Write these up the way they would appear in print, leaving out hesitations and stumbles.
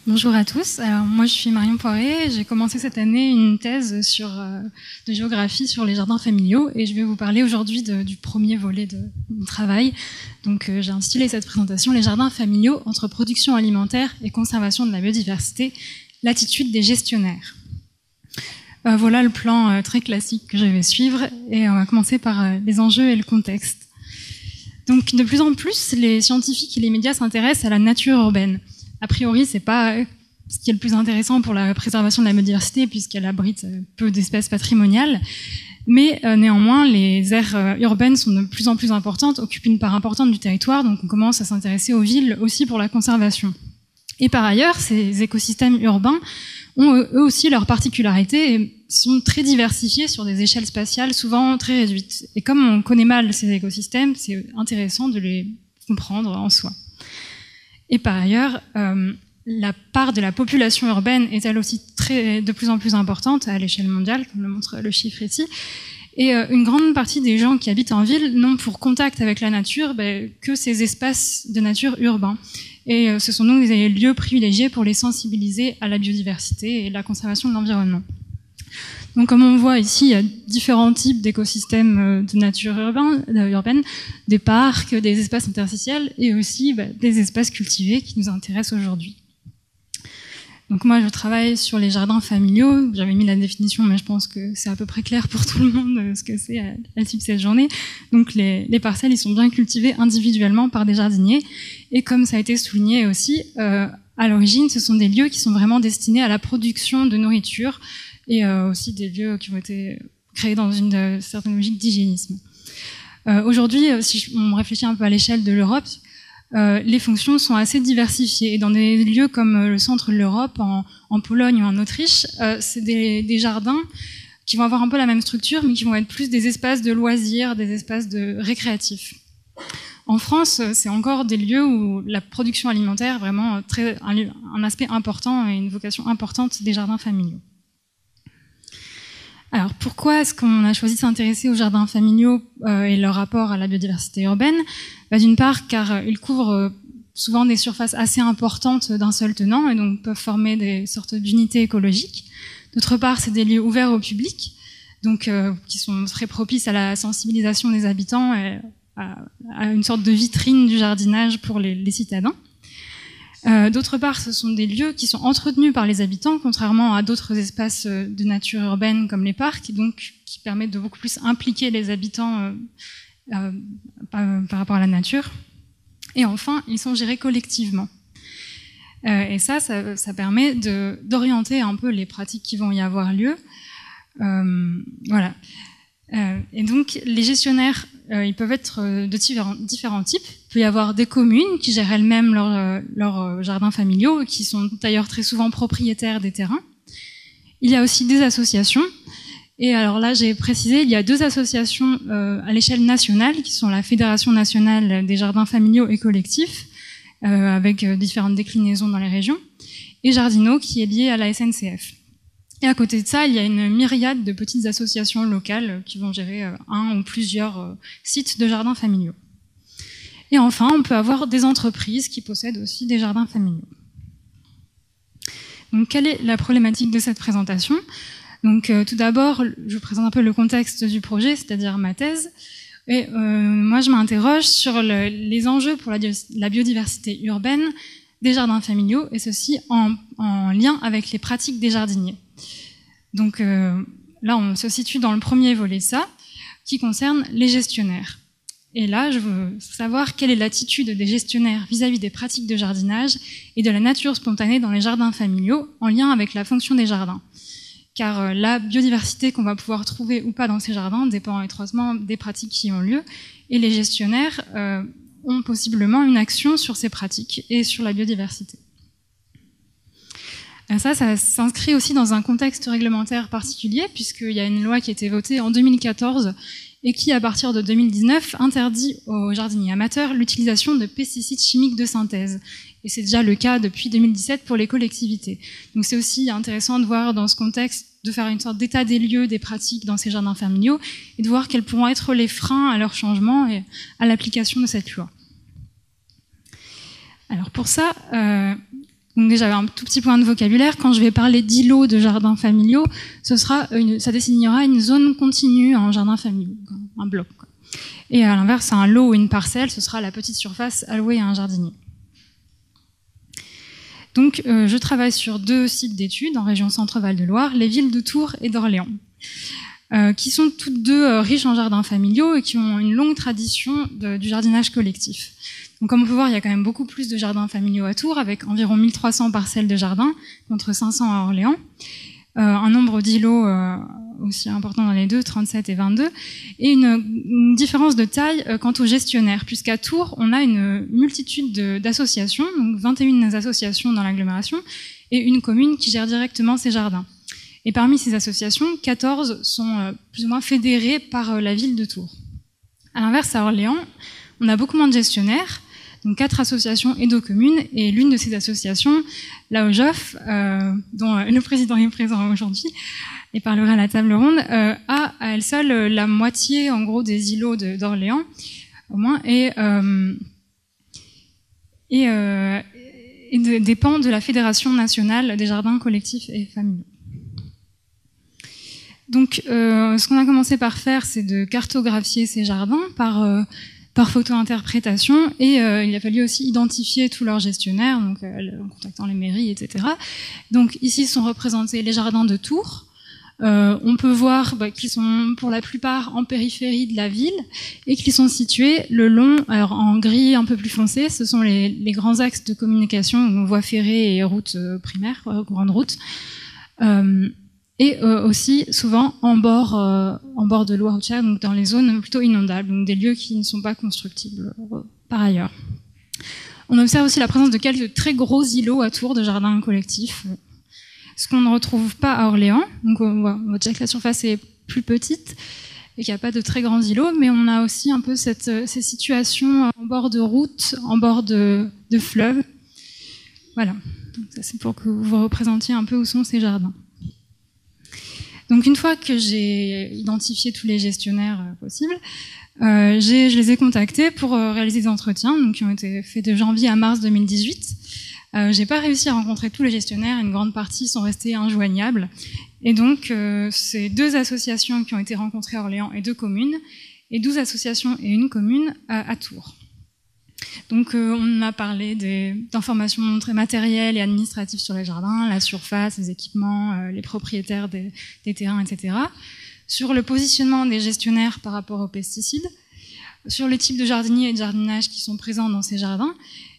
Bonjour à tous. Alors, moi, je suis Marion Poiré. J'ai commencé cette année une thèse de géographie sur les jardins familiaux et je vais vous parler aujourd'hui du premier volet de mon travail. Donc, j'ai intitulé cette présentation « Les jardins familiaux entre production alimentaire et conservation de la biodiversité, l'attitude des gestionnaires ». Voilà le plan très classique que je vais suivre et on va commencer par les enjeux et le contexte. Donc, de plus en plus, les scientifiques et les médias s'intéressent à la nature urbaine. A priori, c'est pas ce qui est le plus intéressant pour la préservation de la biodiversité puisqu'elle abrite peu d'espèces patrimoniales. Mais néanmoins, les aires urbaines sont de plus en plus importantes, occupent une part importante du territoire, donc on commence à s'intéresser aux villes aussi pour la conservation. Et par ailleurs, ces écosystèmes urbains ont eux aussi leurs particularités et sont très diversifiés sur des échelles spatiales souvent très réduites. Et comme on connaît mal ces écosystèmes, c'est intéressant de les comprendre en soi. Et par ailleurs, la part de la population urbaine est elle aussi de plus en plus importante à l'échelle mondiale, comme le montre le chiffre ici. Et une grande partie des gens qui habitent en ville n'ont pour contact avec la nature que ces espaces de nature urbains. Et ce sont donc des lieux privilégiés pour les sensibiliser à la biodiversité et la conservation de l'environnement. Donc, comme on voit ici, il y a différents types d'écosystèmes de nature urbaine, des parcs, des espaces interstitiels et aussi des espaces cultivés qui nous intéressent aujourd'hui. Donc moi, je travaille sur les jardins familiaux. J'avais mis la définition, mais je pense que c'est à peu près clair pour tout le monde ce que c'est à la suite de cette journée. Donc les parcelles, ils sont bien cultivées individuellement par des jardiniers. Et comme ça a été souligné aussi, à l'origine, ce sont des lieux qui sont vraiment destinés à la production de nourriture et aussi des lieux qui ont été créés dans une certaine logique d'hygiénisme. Aujourd'hui, si on réfléchit un peu à l'échelle de l'Europe, les fonctions sont assez diversifiées. Et dans des lieux comme le centre de l'Europe, en Pologne ou en Autriche, c'est des jardins qui vont avoir un peu la même structure, mais qui vont être plus des espaces de loisirs, des espaces récréatifs. En France, c'est encore des lieux où la production alimentaire est vraiment un aspect important et une vocation importante des jardins familiaux. Alors, pourquoi est-ce qu'on a choisi de s'intéresser aux jardins familiaux et leur rapport à la biodiversité urbaine ? D'une part, car ils couvrent souvent des surfaces assez importantes d'un seul tenant et donc peuvent former des sortes d'unités écologiques. D'autre part, c'est des lieux ouverts au public, donc qui sont très propices à la sensibilisation des habitants et à une sorte de vitrine du jardinage pour les citadins. D'autre part, ce sont des lieux qui sont entretenus par les habitants, contrairement à d'autres espaces de nature urbaine comme les parcs, et donc qui permettent de beaucoup plus impliquer les habitants par rapport à la nature. Et enfin, ils sont gérés collectivement. Et ça permet d'orienter un peu les pratiques qui vont y avoir lieu. Voilà. Et donc, les gestionnaires, ils peuvent être de différents types. Il peut y avoir des communes qui gèrent elles-mêmes leurs jardins familiaux, qui sont d'ailleurs très souvent propriétaires des terrains. Il y a aussi des associations. Et alors là, j'ai précisé, il y a deux associations à l'échelle nationale, qui sont la Fédération nationale des jardins familiaux et collectifs, avec différentes déclinaisons dans les régions, et Jardino, qui est lié à la SNCF. Et à côté de ça, il y a une myriade de petites associations locales qui vont gérer un ou plusieurs sites de jardins familiaux. Et enfin, on peut avoir des entreprises qui possèdent aussi des jardins familiaux. Donc, quelle est la problématique de cette présentation ? Donc, tout d'abord, je vous présente un peu le contexte du projet, c'est-à-dire ma thèse. Et moi, je m'interroge sur les enjeux pour la biodiversité urbaine des jardins familiaux, et ceci en lien avec les pratiques des jardiniers. Donc là, on se situe dans le premier volet de ça, qui concerne les gestionnaires. Et là, je veux savoir quelle est l'attitude des gestionnaires vis-à-vis des pratiques de jardinage et de la nature spontanée dans les jardins familiaux, en lien avec la fonction des jardins. Car la biodiversité qu'on va pouvoir trouver ou pas dans ces jardins dépend étroitement des pratiques qui ont lieu, et les gestionnaires ont possiblement une action sur ces pratiques et sur la biodiversité. Ça s'inscrit aussi dans un contexte réglementaire particulier, puisqu'il y a une loi qui a été votée en 2014 et qui, à partir de 2019, interdit aux jardiniers amateurs l'utilisation de pesticides chimiques de synthèse. Et c'est déjà le cas depuis 2017 pour les collectivités. Donc c'est aussi intéressant de voir dans ce contexte, de faire une sorte d'état des lieux des pratiques dans ces jardins familiaux et de voir quels pourront être les freins à leur changement et à l'application de cette loi. Alors pour ça, Donc déjà, un tout petit point de vocabulaire. Quand je vais parler d'îlots de jardins familiaux, ça désignera une zone continue en jardin familial, un bloc. Et à l'inverse, un lot ou une parcelle, ce sera la petite surface allouée à un jardinier. Donc, je travaille sur 2 sites d'études en région Centre-Val de Loire, les villes de Tours et d'Orléans, qui sont toutes 2 riches en jardins familiaux et qui ont une longue tradition du jardinage collectif. Donc, comme on peut voir, il y a quand même beaucoup plus de jardins familiaux à Tours, avec environ 1300 parcelles de jardins, contre 500 à Orléans. Un nombre d'îlots aussi important dans les 2, 37 et 22, et une différence de taille quant aux gestionnaires, puisqu'à Tours, on a une multitude d'associations, donc 21 associations dans l'agglomération, et une commune qui gère directement ces jardins. Et parmi ces associations, 14 sont plus ou moins fédérées par la ville de Tours. À l'inverse, à Orléans, on a beaucoup moins de gestionnaires, donc 4 associations et 2 communes, et l'une de ces associations, la OJOF, dont le président est présent aujourd'hui et parlera à la table ronde, a à elle seule la moitié en gros des îlots d'Orléans, au moins, et dépend de la Fédération nationale des jardins collectifs et familiaux. Donc, ce qu'on a commencé par faire, c'est de cartographier ces jardins par photo-interprétation, et il a fallu aussi identifier tous leurs gestionnaires, donc en contactant les mairies, etc. Donc ici sont représentés les jardins de Tours. On peut voir qu'ils sont pour la plupart en périphérie de la ville et qu'ils sont situés le long, alors en gris un peu plus foncé, ce sont les grands axes de communication, voies ferrées et routes primaires, grandes routes. Et aussi souvent en bord de l'eau routière, donc dans les zones plutôt inondables, donc des lieux qui ne sont pas constructibles par ailleurs. On observe aussi la présence de quelques très gros îlots à Tours de jardins collectifs, ce qu'on ne retrouve pas à Orléans. Donc on voit déjà que la surface est plus petite et qu'il n'y a pas de très grands îlots, mais on a aussi un peu ces situations en bord de route, en bord de fleuve. Voilà, donc ça c'est pour que vous vous représentiez un peu où sont ces jardins. Donc une fois que j'ai identifié tous les gestionnaires possibles, je les ai contactés pour réaliser des entretiens, donc qui ont été faits de janvier à mars 2018. J'ai pas réussi à rencontrer tous les gestionnaires, une grande partie sont restés injoignables. Et donc c'est 2 associations qui ont été rencontrées à Orléans et 2 communes, et 12 associations et une commune à Tours. Donc on a parlé d'informations très matérielles et administratives sur les jardins, la surface, les équipements, les propriétaires des terrains, etc. Sur le positionnement des gestionnaires par rapport aux pesticides, sur les types de jardiniers et de jardinage qui sont présents dans ces jardins,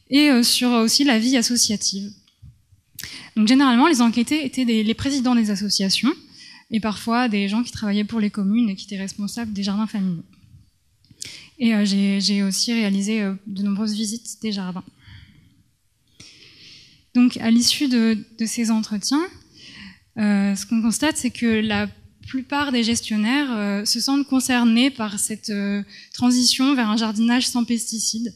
et sur aussi la vie associative. Donc généralement, les enquêtés étaient les présidents des associations, et parfois des gens qui travaillaient pour les communes et qui étaient responsables des jardins familiaux. Et j'ai aussi réalisé de nombreuses visites des jardins. Donc, à l'issue de ces entretiens, ce qu'on constate, c'est que la plupart des gestionnaires se sentent concernés par cette transition vers un jardinage sans pesticides.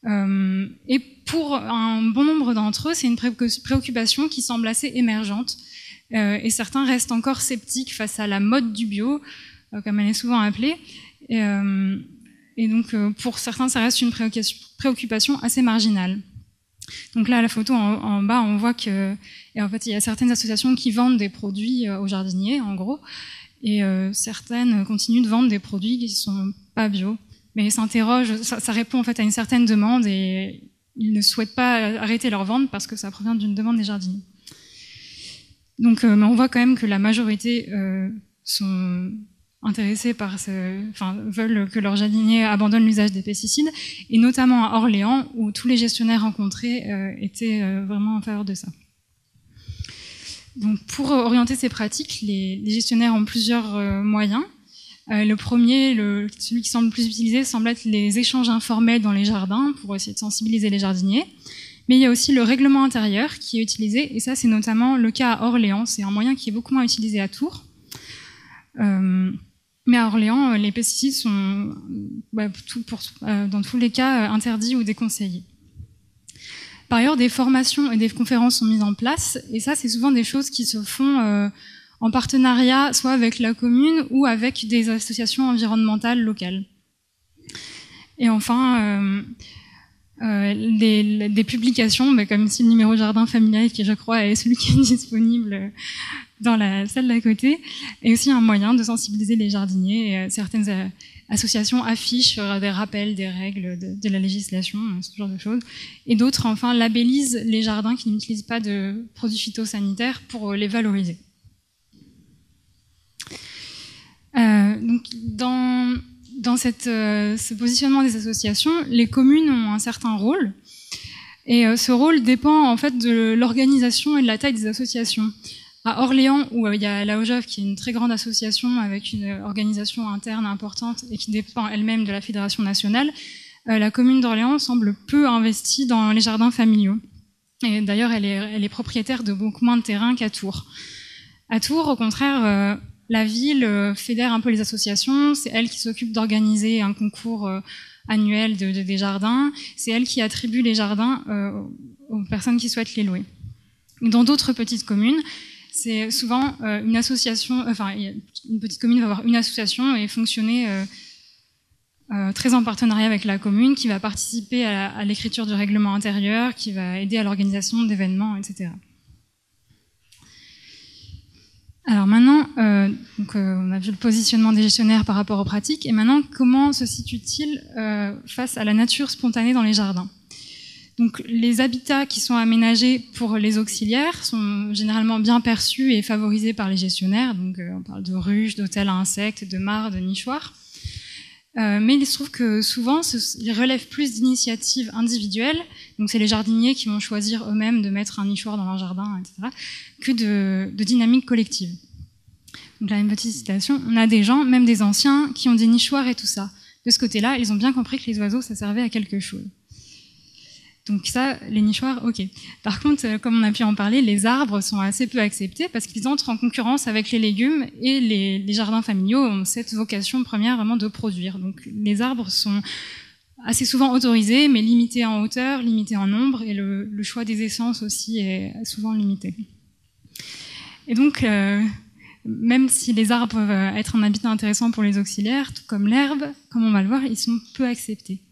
Et pour un bon nombre d'entre eux, c'est une préoccupation qui semble assez émergente. Et certains restent encore sceptiques face à la mode du bio, comme elle est souvent appelée. Et donc, pour certains, ça reste une préoccupation assez marginale. Donc là, à la photo en bas, on voit que, et en fait, il y a certaines associations qui vendent des produits aux jardiniers, en gros, et certaines continuent de vendre des produits qui ne sont pas bio. Mais ils s'interrogent, ça répond en fait à une certaine demande, et ils ne souhaitent pas arrêter leur vente parce que ça provient d'une demande des jardiniers. Donc, on voit quand même que la majorité sont intéressés veulent que leurs jardiniers abandonnent l'usage des pesticides, et notamment à Orléans, où tous les gestionnaires rencontrés étaient vraiment en faveur de ça. Donc, pour orienter ces pratiques, les gestionnaires ont plusieurs moyens. Le premier, celui qui semble le plus utilisé, semble être les échanges informels dans les jardins, pour essayer de sensibiliser les jardiniers. Mais il y a aussi le règlement intérieur qui est utilisé, et ça c'est notamment le cas à Orléans. C'est un moyen qui est beaucoup moins utilisé à Tours. Mais à Orléans, les pesticides sont dans tous les cas interdits ou déconseillés. Par ailleurs, des formations et des conférences sont mises en place, et ça, c'est souvent des choses qui se font en partenariat, soit avec la commune ou avec des associations environnementales locales. Et enfin, des publications, comme ici le numéro jardin familial qui je crois est celui qui est disponible dans la salle d'à côté, et aussi un moyen de sensibiliser les jardiniers. Et certaines associations affichent des rappels des règles de la législation, ce genre de choses, et d'autres enfin labellisent les jardins qui n'utilisent pas de produits phytosanitaires pour les valoriser. Donc dans ce positionnement des associations, les communes ont un certain rôle, et ce rôle dépend en fait de l'organisation et de la taille des associations. À Orléans, où il y a la OJOF, qui est une très grande association avec une organisation interne importante et qui dépend elle-même de la Fédération nationale, la commune d'Orléans semble peu investie dans les jardins familiaux. Et d'ailleurs, elle est propriétaire de beaucoup moins de terrain qu'à Tours. À Tours, au contraire, la ville fédère un peu les associations, c'est elle qui s'occupe d'organiser un concours annuel des jardins, c'est elle qui attribue les jardins aux personnes qui souhaitent les louer. Dans d'autres petites communes, c'est souvent une association, enfin une petite commune va avoir une association et fonctionner très en partenariat avec la commune, qui va participer à l'écriture du règlement intérieur, qui va aider à l'organisation d'événements, etc. Alors maintenant, on a vu le positionnement des gestionnaires par rapport aux pratiques, et maintenant, comment se situe-t-il face à la nature spontanée dans les jardins ? Donc, les habitats qui sont aménagés pour les auxiliaires sont généralement bien perçus et favorisés par les gestionnaires. Donc, on parle de ruches, d'hôtels à insectes, de mares, de nichoirs. Mais il se trouve que souvent, ils relèvent plus d'initiatives individuelles. Donc, c'est les jardiniers qui vont choisir eux-mêmes de mettre un nichoir dans leur jardin, etc., que de dynamiques collectives. Donc, là, une petite citation. On a des gens, même des anciens, qui ont des nichoirs et tout ça. De ce côté-là, ils ont bien compris que les oiseaux, ça servait à quelque chose. Donc ça, les nichoirs, ok. Par contre, comme on a pu en parler, les arbres sont assez peu acceptés parce qu'ils entrent en concurrence avec les légumes, et les jardins familiaux ont cette vocation première vraiment de produire. Donc les arbres sont assez souvent autorisés, mais limités en hauteur, limités en nombre, et le choix des essences aussi est souvent limité. Et donc, même si les arbres peuvent être un habitat intéressant pour les auxiliaires, tout comme l'herbe, comme on va le voir, ils sont peu acceptés.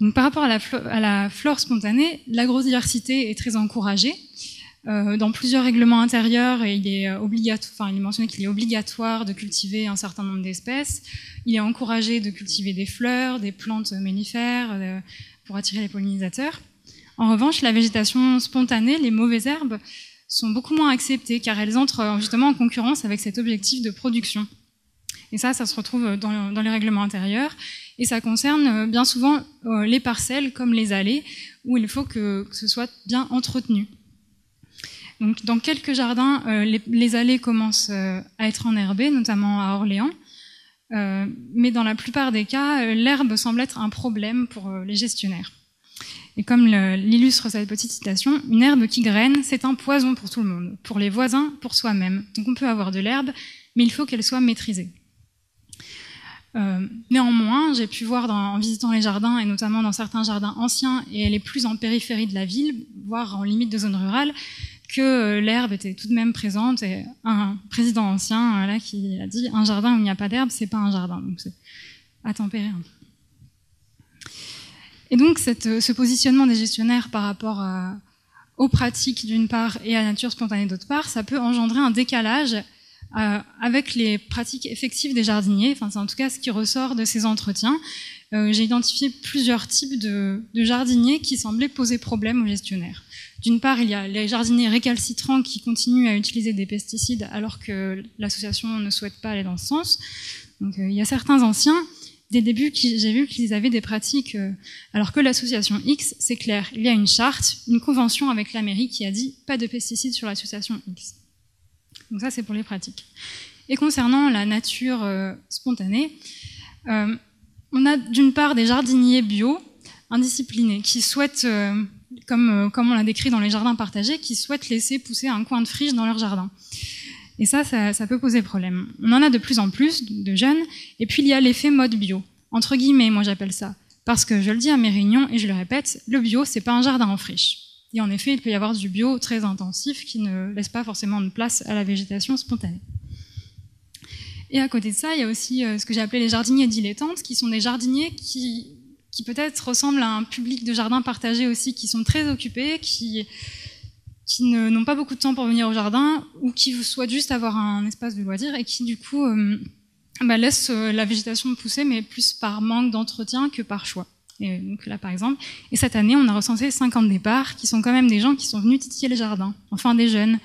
Donc, par rapport à la flore spontanée, l'agrodiversité est très encouragée. Dans plusieurs règlements intérieurs, il est mentionné qu'il est obligatoire de cultiver un certain nombre d'espèces. Il est encouragé de cultiver des fleurs, des plantes mellifères pour attirer les pollinisateurs. En revanche, la végétation spontanée, les mauvaises herbes, sont beaucoup moins acceptées car elles entrent justement en concurrence avec cet objectif de production. Et ça se retrouve dans les règlements intérieurs. Et ça concerne bien souvent les parcelles comme les allées, où il faut que ce soit bien entretenu. Donc, dans quelques jardins, les allées commencent à être enherbées, notamment à Orléans. Mais dans la plupart des cas, l'herbe semble être un problème pour les gestionnaires. Et comme l'illustre cette petite citation, une herbe qui graine, c'est un poison pour tout le monde, pour les voisins, pour soi-même. Donc on peut avoir de l'herbe, mais il faut qu'elle soit maîtrisée. Néanmoins, j'ai pu voir en visitant les jardins, et notamment dans certains jardins anciens et les plus en périphérie de la ville, voire en limite de zone rurale, que l'herbe était tout de même présente, et un président ancien là qui a dit un jardin où il n'y a pas d'herbe, c'est pas un jardin. Donc c'est à tempérer un peu. Et donc ce positionnement des gestionnaires par rapport aux pratiques d'une part et à la nature spontanée d'autre part, ça peut engendrer un décalage avec les pratiques effectives des jardiniers. Enfin, c'est en tout cas ce qui ressort de ces entretiens. J'ai identifié plusieurs types de jardiniers qui semblaient poser problème aux gestionnaires. D'une part, il y a les jardiniers récalcitrants qui continuent à utiliser des pesticides alors que l'association ne souhaite pas aller dans ce sens. Donc, il y a certains anciens, dès le début, j'ai vu qu'ils avaient des pratiques, alors que l'association X, c'est clair, il y a une charte, une convention avec la mairie qui a dit pas de pesticides sur l'association X. Donc ça, c'est pour les pratiques. Et concernant la nature spontanée, on a d'une part des jardiniers bio, indisciplinés, qui souhaitent, comme on l'a décrit dans les jardins partagés, qui souhaitent laisser pousser un coin de friche dans leur jardin. Et ça peut poser problème. On en a de plus en plus de jeunes. Et puis il y a l'effet mode bio, entre guillemets, moi j'appelle ça. Parce que je le dis à mes réunions, et je le répète, le bio, c'est pas un jardin en friche. Et en effet, il peut y avoir du bio très intensif qui ne laisse pas forcément de place à la végétation spontanée. Et à côté de ça, il y a aussi ce que j'ai appelé les jardiniers dilettantes, qui sont des jardiniers qui qui peut-être ressemblent à un public de jardin partagé aussi, qui sont très occupés, qui n'ont pas beaucoup de temps pour venir au jardin, ou qui souhaitent juste avoir un espace de loisir, et qui du coup laissent la végétation pousser, mais plus par manque d'entretien que par choix. Et donc là, par exemple, et cette année, on a recensé 50 départs, qui sont quand même des gens qui sont venus titiller les jardins, enfin des jeunes,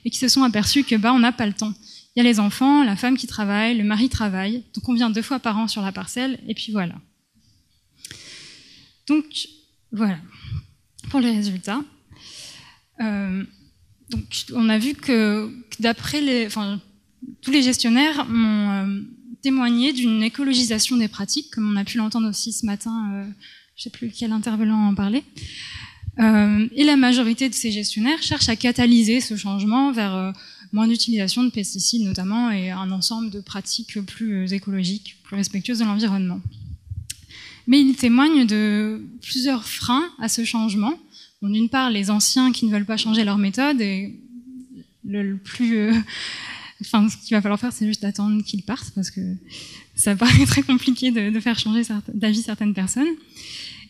et qui se sont aperçus que on n'a pas le temps. Il y a les enfants, la femme qui travaille, le mari travaille, donc on vient 2 fois par an sur la parcelle, et puis voilà. Donc voilà, pour les résultats. Donc on a vu que d'après tous les gestionnaires m'ont témoigné d'une écologisation des pratiques, comme on a pu l'entendre aussi ce matin, je ne sais plus quel intervenant en parlait. Et la majorité de ces gestionnaires cherchent à catalyser ce changement vers moins d'utilisation de pesticides notamment, et un ensemble de pratiques plus écologiques, plus respectueuses de l'environnement. Mais ils témoignent de plusieurs freins à ce changement. Bon, d'une part, les anciens qui ne veulent pas changer leur méthode, et ce qu'il va falloir faire, c'est juste attendre qu'ils partent, parce que ça paraît très compliqué de faire changer d'avis certaines personnes.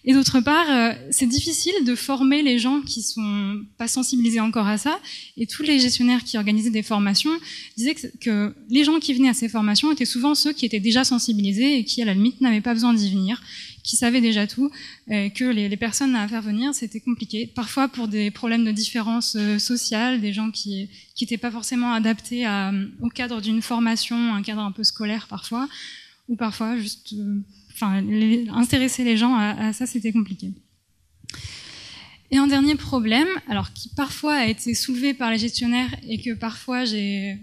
Et d'autre part, c'est difficile de former les gens qui sont pas sensibilisés encore à ça. Et tous les gestionnaires qui organisaient des formations disaient que les gens qui venaient à ces formations étaient souvent ceux qui étaient déjà sensibilisés et qui, à la limite, n'avaient pas besoin d'y venir, qui savaient déjà tout, que les personnes à faire venir, c'était compliqué. Parfois pour des problèmes de différence sociale, des gens qui n'étaient pas forcément adaptés au cadre d'une formation, un cadre un peu scolaire parfois, ou parfois juste... intéresser les gens à ça, c'était compliqué. Et un dernier problème, alors qui parfois a été soulevé par les gestionnaires et que parfois j'ai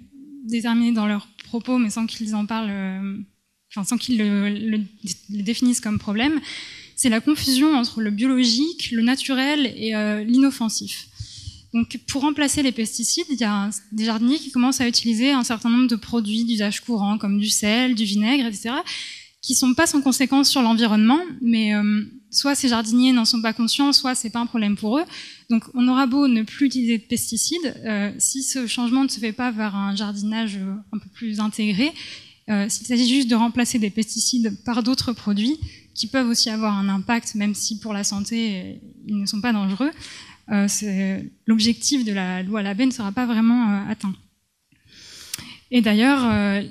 déterminé dans leurs propos, mais sans qu'ils en parlent, sans qu'ils le définissent comme problème, c'est la confusion entre le biologique, le naturel et l'inoffensif. Donc, pour remplacer les pesticides, il y a des jardiniers qui commencent à utiliser un certain nombre de produits d'usage courant, comme du sel, du vinaigre, etc., qui sont pas sans conséquences sur l'environnement, mais soit ces jardiniers n'en sont pas conscients, soit c'est pas un problème pour eux. Donc on aura beau ne plus utiliser de pesticides, si ce changement ne se fait pas vers un jardinage un peu plus intégré, s'il s'agit juste de remplacer des pesticides par d'autres produits, qui peuvent aussi avoir un impact, même si pour la santé ils ne sont pas dangereux, l'objectif de la loi Labbé ne sera pas vraiment atteint. Et d'ailleurs,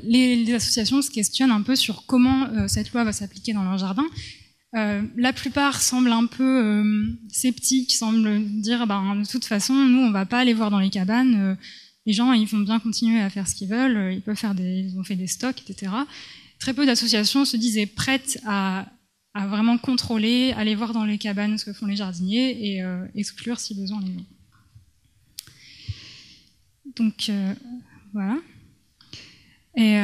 les associations se questionnent un peu sur comment cette loi va s'appliquer dans leur jardin. La plupart semblent un peu sceptiques, semblent dire de toute façon, nous, on ne va pas aller voir dans les cabanes, les gens, ils vont bien continuer à faire ce qu'ils veulent, ils peuvent ils ont fait des stocks, etc. Très peu d'associations se disaient prêtes à vraiment contrôler, aller voir dans les cabanes ce que font les jardiniers et exclure si besoin les gens. Donc, voilà. Et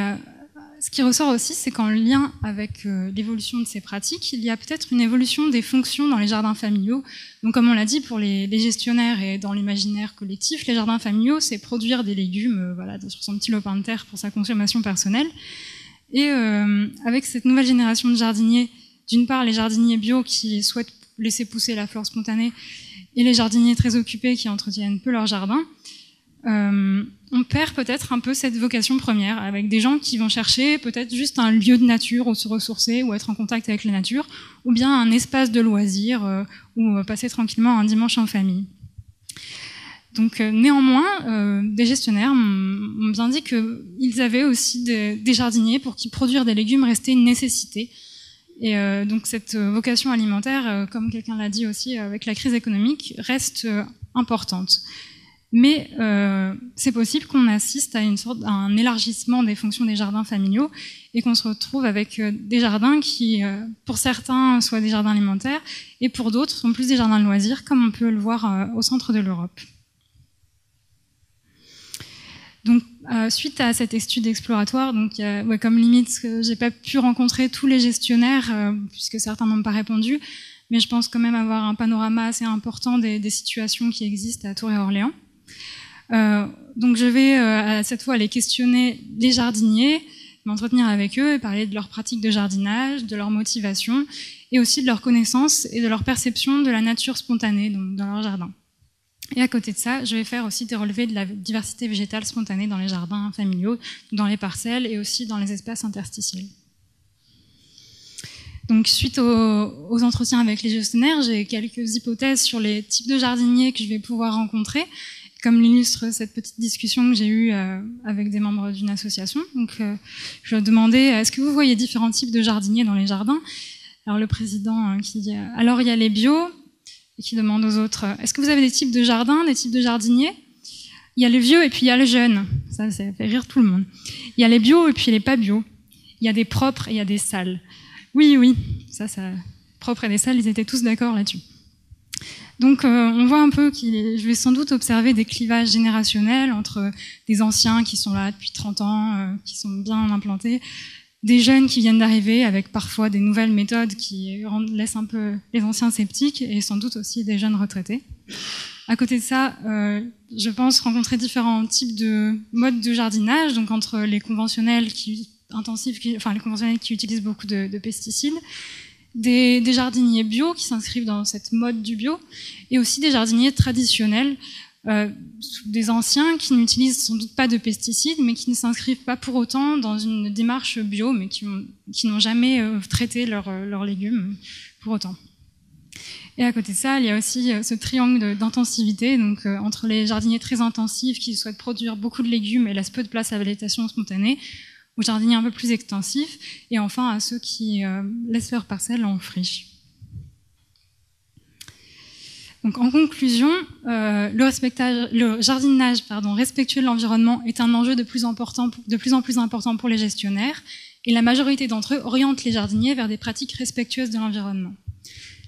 ce qui ressort aussi, c'est qu'en lien avec l'évolution de ces pratiques, il y a peut-être une évolution des fonctions dans les jardins familiaux. Donc, comme on l'a dit, pour les gestionnaires et dans l'imaginaire collectif, les jardins familiaux, c'est produire des légumes sur son petit lopin de terre pour sa consommation personnelle. Et avec cette nouvelle génération de jardiniers, d'une part les jardiniers bio qui souhaitent laisser pousser la flore spontanée et les jardiniers très occupés qui entretiennent peu leur jardin, on perd peut-être un peu cette vocation première, avec des gens qui vont chercher peut-être juste un lieu de nature où se ressourcer, ou être en contact avec la nature, ou bien un espace de loisirs, ou passer tranquillement un dimanche en famille. Donc néanmoins, des gestionnaires m'ont bien dit qu'ils avaient aussi des jardiniers pour qui produire des légumes restait une nécessité. Et donc cette vocation alimentaire, comme quelqu'un l'a dit aussi avec la crise économique, reste importante. Mais c'est possible qu'on assiste à un élargissement des fonctions des jardins familiaux et qu'on se retrouve avec des jardins qui, pour certains, soient des jardins alimentaires et pour d'autres, sont plus des jardins de loisirs, comme on peut le voir au centre de l'Europe. Donc, suite à cette étude exploratoire, donc, comme limite, j'ai pas pu rencontrer tous les gestionnaires, puisque certains n'ont pas répondu, mais je pense quand même avoir un panorama assez important des situations qui existent à Tours et Orléans. Donc je vais cette fois aller questionner les jardiniers, m'entretenir avec eux et parler de leurs pratiques de jardinage, de leur motivation et aussi de leurs connaissances et de leur perception de la nature spontanée donc dans leur jardin. Et à côté de ça, je vais faire aussi des relevés de la diversité végétale spontanée dans les jardins familiaux, dans les parcelles et aussi dans les espaces interstitiels. Donc, suite aux entretiens avec les gestionnaires, j'ai quelques hypothèses sur les types de jardiniers que je vais pouvoir rencontrer, comme l'illustre cette petite discussion que j'ai eue avec des membres d'une association. Donc, je demandais, est-ce que vous voyez différents types de jardiniers dans les jardins? Alors, le président qui dit, alors il y a les bio, et qui demande aux autres, est-ce que vous avez des types de jardins, des types de jardiniers? Il y a les vieux et puis il y a les jeunes. Ça fait rire tout le monde. Il y a les bio et puis les pas bio. Il y a des propres et il y a des sales. Oui, ça, propre et des sales, ils étaient tous d'accord là-dessus. Donc, on voit un peu je vais sans doute observer des clivages générationnels entre des anciens qui sont là depuis 30 ans, qui sont bien implantés, des jeunes qui viennent d'arriver avec parfois des nouvelles méthodes qui laissent un peu les anciens sceptiques, et sans doute aussi des jeunes retraités. À côté de ça, je pense rencontrer différents types de modes de jardinage, donc entre les conventionnels qui utilisent beaucoup de pesticides, des jardiniers bio qui s'inscrivent dans cette mode du bio, et aussi des jardiniers traditionnels, des anciens qui n'utilisent sans doute pas de pesticides, mais qui ne s'inscrivent pas pour autant dans une démarche bio, mais qui n'ont jamais traité leurs légumes pour autant. Et à côté de ça, il y a aussi ce triangle d'intensivité, donc entre les jardiniers très intensifs qui souhaitent produire beaucoup de légumes et laissent peu de place à la végétation spontanée, aux jardiniers un peu plus extensifs, et enfin à ceux qui laissent leurs parcelles en friche. Donc, en conclusion, le jardinage respectueux de l'environnement est un enjeu de plus en plus important pour les gestionnaires, et la majorité d'entre eux orientent les jardiniers vers des pratiques respectueuses de l'environnement.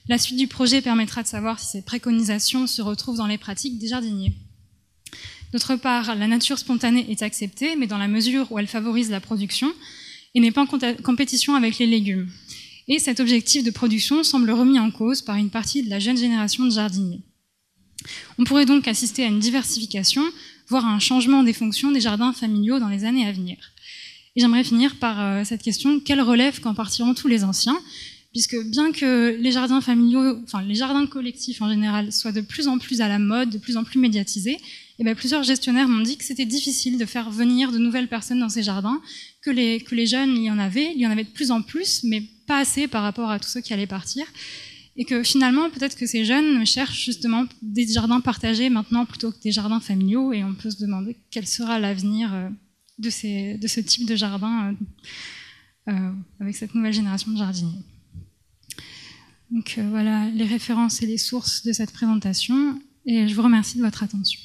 La suite du projet permettra de savoir si ces préconisations se retrouvent dans les pratiques des jardiniers. D'autre part, la nature spontanée est acceptée, mais dans la mesure où elle favorise la production et n'est pas en compétition avec les légumes. Et cet objectif de production semble remis en cause par une partie de la jeune génération de jardiniers. On pourrait donc assister à une diversification, voire à un changement des fonctions des jardins familiaux dans les années à venir. Et j'aimerais finir par cette question, quelle relève qu'en partiront tous les anciens ? Puisque bien que les jardins familiaux, les jardins collectifs en général, soient de plus en plus à la mode, de plus en plus médiatisés, plusieurs gestionnaires m'ont dit que c'était difficile de faire venir de nouvelles personnes dans ces jardins, que les jeunes, il y en avait de plus en plus, mais pas assez par rapport à tous ceux qui allaient partir, et que finalement, peut-être que ces jeunes cherchent justement des jardins partagés maintenant plutôt que des jardins familiaux, et on peut se demander quel sera l'avenir de ce type de jardin avec cette nouvelle génération de jardiniers. Donc voilà les références et les sources de cette présentation, et je vous remercie de votre attention.